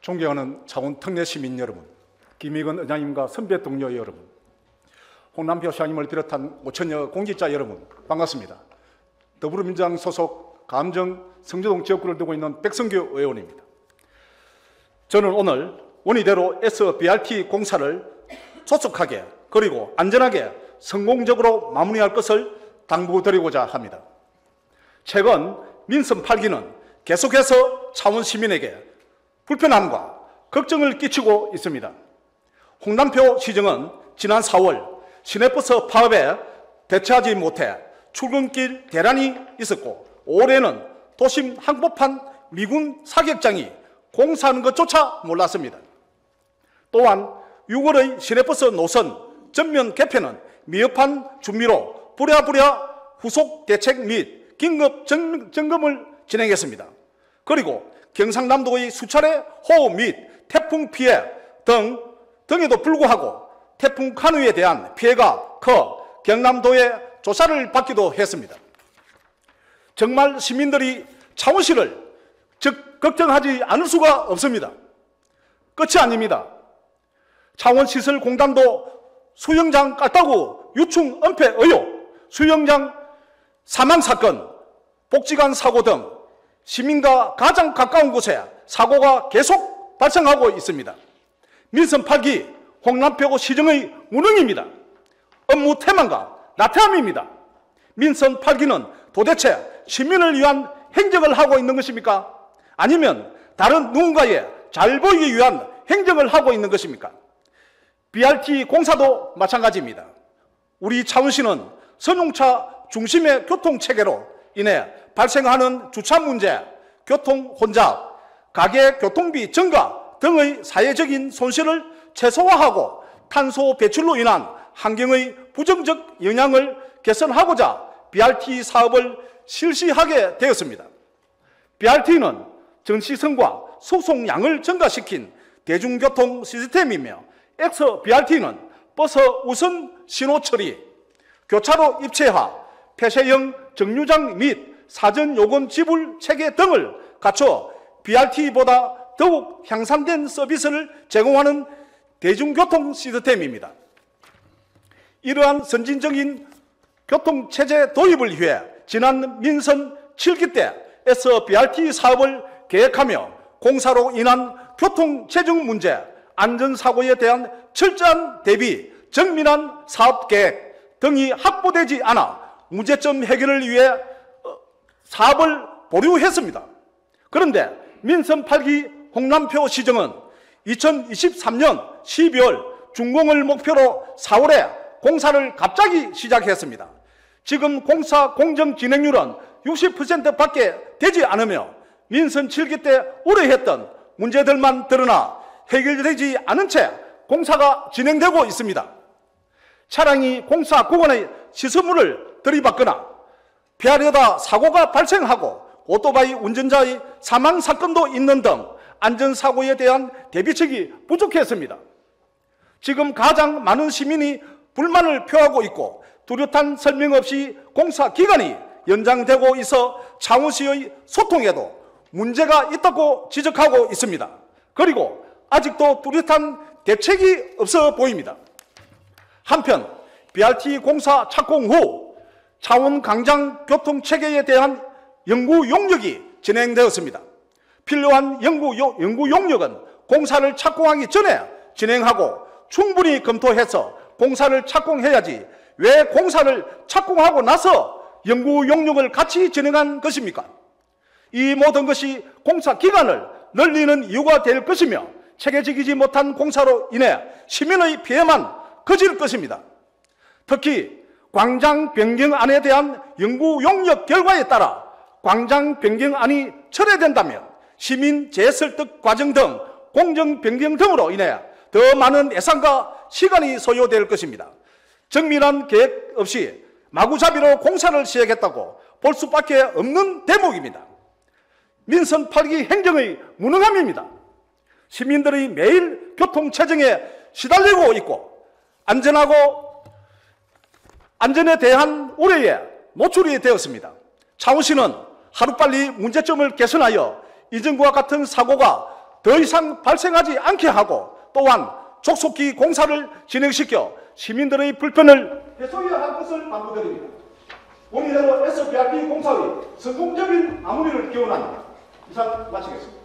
존경하는 창원 특례 시민 여러분, 김익은 의장님과 선배 동료 여러분, 홍남표 시장님을 비롯한 5천여 공직자 여러분, 반갑습니다. 더불어민주당 소속 감정 성주동 지역구를 두고 있는 백성규 의원입니다. 저는 오늘 원의대로 SBRT 공사를 조속하게 그리고 안전하게 성공적으로 마무리할 것을 당부드리고자 합니다. 최근 민선 8기는 계속해서 창원 시민에게 불편함과 걱정을 끼치고 있습니다. 홍남표 시정은 지난 4월 시내버스 파업에 대처하지 못해 출근길 대란이 있었고, 올해는 도심 한복판 미군 사격장이 공사하는 것조차 몰랐습니다. 또한 6월의 시내버스 노선 전면 개편은 미흡한 준비로 부랴부랴 후속 대책 및 긴급 점검을 진행했습니다. 그리고 경상남도의 수차례 호우 및 태풍 피해 등에도 불구하고 태풍 카누에 대한 피해가 커 경남도에 조사를 받기도 했습니다. 정말 시민들이 창원시를 걱정하지 않을 수가 없습니다. 끝이 아닙니다. 창원시설공단도 수영장 깔따구 유충 은폐 의혹, 수영장 사망 사건, 복지관 사고 등 시민과 가장 가까운 곳에 사고가 계속 발생하고 있습니다. 민선 8기 홍남표 시정의 무능입니다. 업무 태만과 나태함입니다. 민선 8기는 도대체 시민을 위한 행정을 하고 있는 것입니까? 아니면 다른 누군가의 잘 보이기 위한 행정을 하고 있는 것입니까? BRT 공사도 마찬가지입니다. 우리 창원시는 승용차 중심의 교통체계로 인해 발생하는 주차 문제, 교통 혼잡, 가계 교통비 증가 등의 사회적인 손실을 최소화하고 탄소 배출로 인한 환경의 부정적 영향을 개선하고자 BRT 사업을 실시하게 되었습니다. BRT는 정시성과 소송량을 증가시킨 대중교통 시스템이며, XBRT는 버스 우선 신호 처리, 교차로 입체화, 폐쇄형 정류장 및 사전 요금 지불 체계 등을 갖춰 BRT보다 더욱 향상된 서비스를 제공하는 대중교통 시스템입니다. 이러한 선진적인 교통체제 도입을 위해 지난 민선 7기 때 SBRT 사업을 계획하며 공사로 인한 교통체증 문제, 안전사고에 대한 철저한 대비, 정밀한 사업계획 등이 확보되지 않아 문제점 해결을 위해 사업을 보류했습니다. 그런데 민선 8기 홍남표 시정은 2023년 12월 준공을 목표로 4월에 공사를 갑자기 시작했습니다. 지금 공사 공정 진행률은 60%밖에 되지 않으며 민선 7기 때 우려했던 문제들만 드러나 해결되지 않은 채 공사가 진행되고 있습니다. 차량이 공사 구간의 시설물을 들이받거나 피하려다 사고가 발생하고 오토바이 운전자의 사망 사건도 있는 등 안전사고에 대한 대비책이 부족했습니다. 지금 가장 많은 시민이 불만을 표하고 있고 뚜렷한 설명 없이 공사 기간이 연장되고 있어 창원시의 소통에도 문제가 있다고 지적하고 있습니다. 그리고 아직도 뚜렷한 대책이 없어 보입니다. 한편 BRT 공사 착공 후 창원 강장 교통체계에 대한 연구 용역이 진행되었습니다. 필요한 연구 용역은 공사를 착공하기 전에 진행하고 충분히 검토해서 공사를 착공해야지 왜 공사를 착공하고 나서 연구 용역을 같이 진행한 것입니까? 이 모든 것이 공사 기간을 늘리는 이유가 될 것이며 체계적이지 못한 공사로 인해 시민의 피해만 커질 것입니다. 특히 광장 변경안에 대한 연구 용역 결과에 따라 광장 변경안이 철회된다면 시민 재설득 과정 등 공정 변경 등으로 인해 더 많은 예산과 시간이 소요될 것입니다. 정밀한 계획 없이 마구잡이로 공사를 시작했다고 볼 수밖에 없는 대목입니다. 민선 8기 행정의 무능함입니다. 시민들이 매일 교통체증에 시달리고 있고 안전에 대한 우려에 노출이 되었습니다. 창원시는 하루빨리 문제점을 개선하여 이전과 같은 사고가 더 이상 발생하지 않게 하고 또한 족속히 공사를 진행시켜 시민들의 불편을 해소해야 할 것을 당부드립니다. 본의대로 SBRT 공사의 성공적인 마무리를 기원합니다. 이상 마치겠습니다.